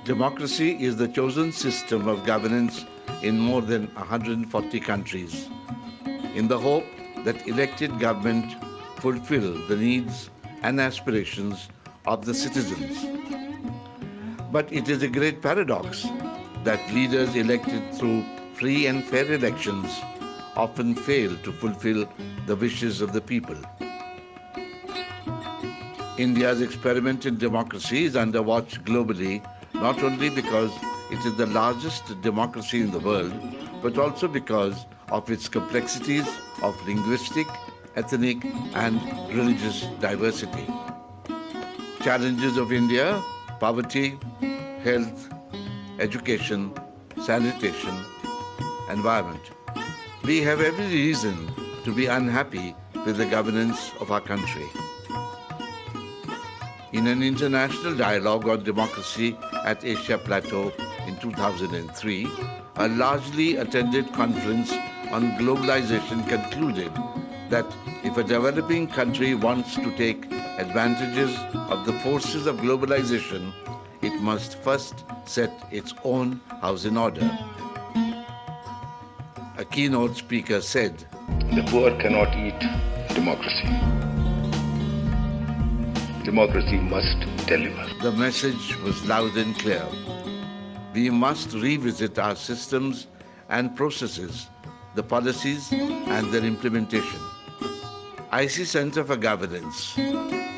Democracy is the chosen system of governance in more than 140 countries, in the hope that elected government fulfill the needs and aspirations of the citizens. But it is a great paradox that leaders elected through free and fair elections often fail to fulfill the wishes of the people. India's experiment in democracy is under watch globally, not only because it is the largest democracy in the world, but also because of its complexities of linguistic, ethnic, and religious diversity. Challenges of India: poverty, health, education, sanitation, environment. We have every reason to be unhappy with the governance of our country. In an international dialogue on democracy at Asia Plateau in 2003, a largely attended conference on globalization concluded that if a developing country wants to take advantages of the forces of globalization, it must first set its own house in order. A keynote speaker said, "The poor cannot eat democracy. Democracy must deliver." The message was loud and clear. We must revisit our systems and processes, the policies and their implementation. IC Center for Governance.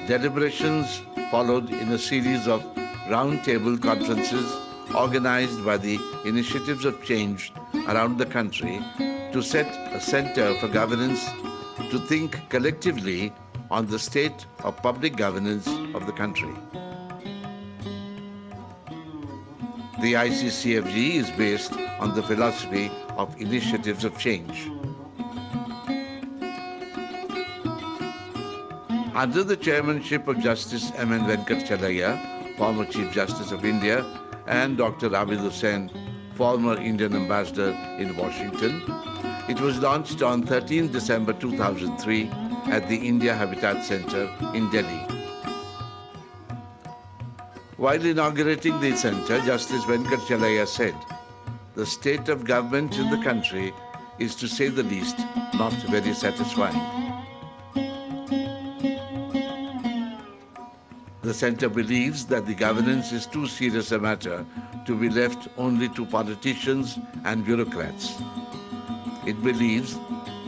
Deliberations followed in a series of roundtable conferences organized by the Initiatives of Change around the country to set a center for governance to think collectively on the state of public governance of the country. The ICCFG is based on the philosophy of Initiatives of Change. Under the chairmanship of Justice M.N. Venkatachalaya, former Chief Justice of India, and Dr. Abid Hussain, former Indian ambassador in Washington, it was launched on 13 December 2003 at the India Habitat Center in Delhi. While inaugurating the center, Justice Venkatachalaya said, "The state of government in the country is, to say the least, not very satisfying." The center believes that the governance is too serious a matter to be left only to politicians and bureaucrats. It believes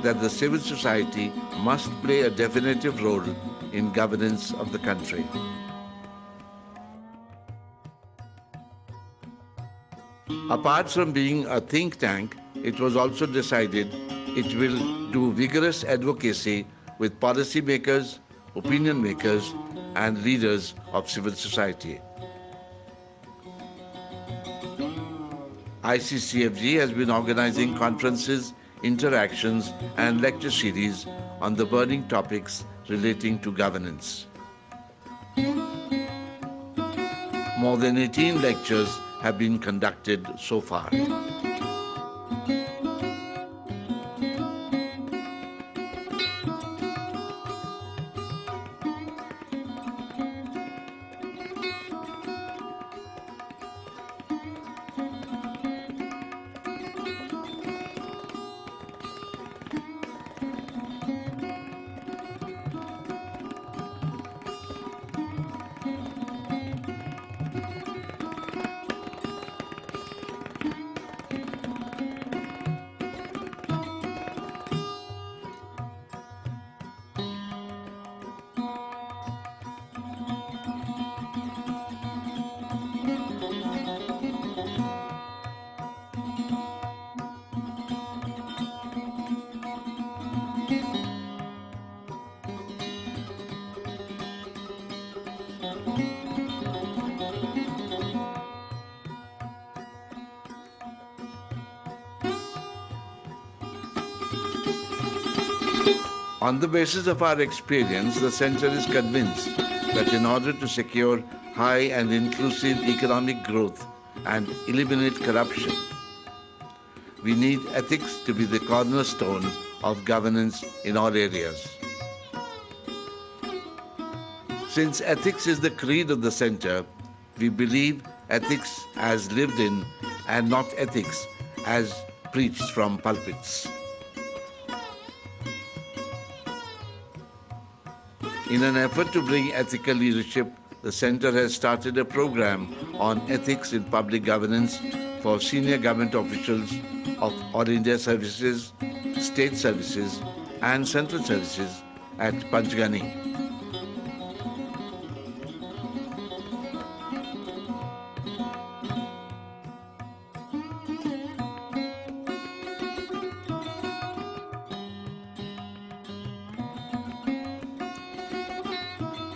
that the civil society must play a definitive role in governance of the country. Apart from being a think tank, it was also decided it will do vigorous advocacy with policymakers, opinion makers, and leaders of civil society. ICCFG has been organizing conferences, interactions, and lecture series on the burning topics relating to governance. More than 18 lectures have been conducted so far. On the basis of our experience, the Center is convinced that in order to secure high and inclusive economic growth and eliminate corruption, we need ethics to be the cornerstone of governance in all areas. Since ethics is the creed of the center, we believe ethics as lived in and not ethics as preached from pulpits. In an effort to bring ethical leadership, the center has started a program on ethics in public governance for senior government officials of All India Services, state services and central services at Panchgani.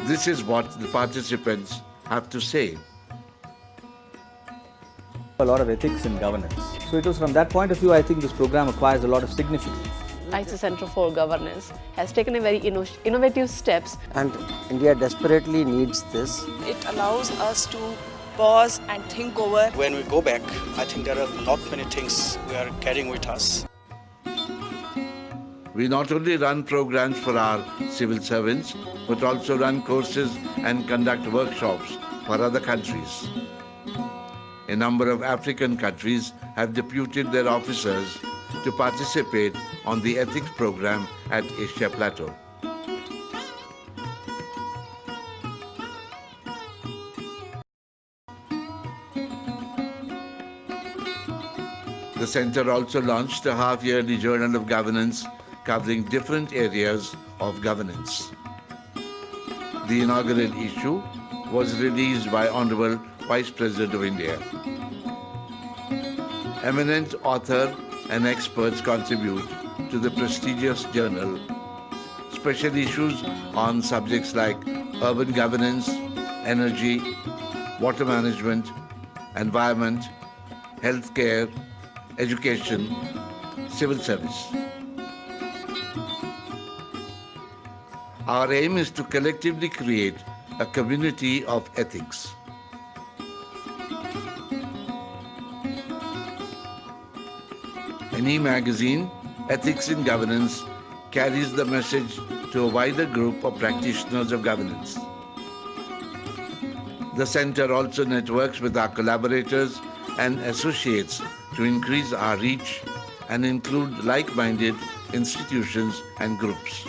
This is what the participants have to say. A lot of ethics in governance. So it was from that point of view, I think this program acquires a lot of significance. IC Center for Governance has taken a very innovative steps. And India desperately needs this. It allows us to pause and think over. When we go back, I think there are not many things we are carrying with us. We not only run programs for our civil servants, but also run courses and conduct workshops for other countries. A number of African countries have deputed their officers to participate on the ethics program at Asia Plateau. The center also launched a half-yearly journal of governance covering different areas of governance. The inaugural issue was released by Honorable Vice President of India. Eminent author and experts contribute to the prestigious journal. Special issues on subjects like urban governance, energy, water management, environment, healthcare, education, civil service. Our aim is to collectively create a community of ethics. An e-magazine, Ethics in Governance, carries the message to a wider group of practitioners of governance. The center also networks with our collaborators and associates to increase our reach and include like-minded institutions and groups.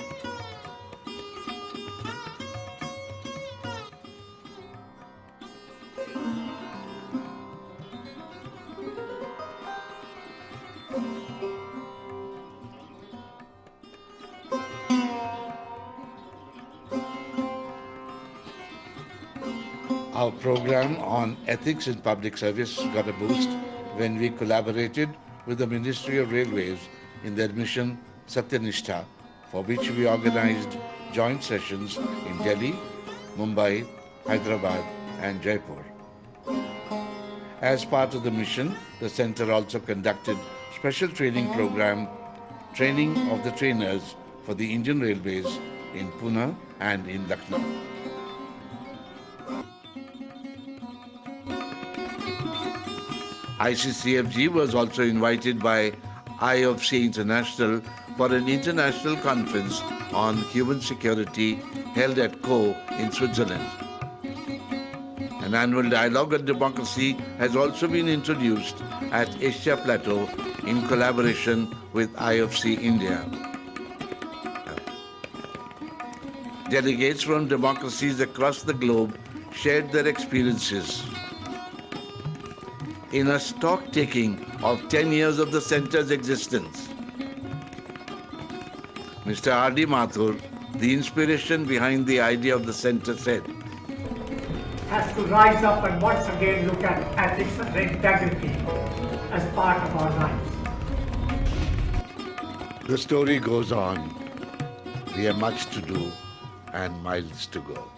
Our program on ethics in public service got a boost when we collaborated with the Ministry of Railways in their mission Satyanistha, for which we organized joint sessions in Delhi, Mumbai, Hyderabad and Jaipur. As part of the mission, the center also conducted special training program, training of the trainers for the Indian Railways in Pune and in Lucknow. ICCFG was also invited by IFC International for an international conference on human security held at Co in Switzerland. An annual dialogue on democracy has also been introduced at Asia Plateau in collaboration with IFC India. Delegates from democracies across the globe shared their experiences. In a stock-taking of 10 years of the center's existence, Mr. R.D. Mathur, the inspiration behind the idea of the center, said, has to rise up and once again look at ethics and integrity as part of our lives. The story goes on. We have much to do and miles to go.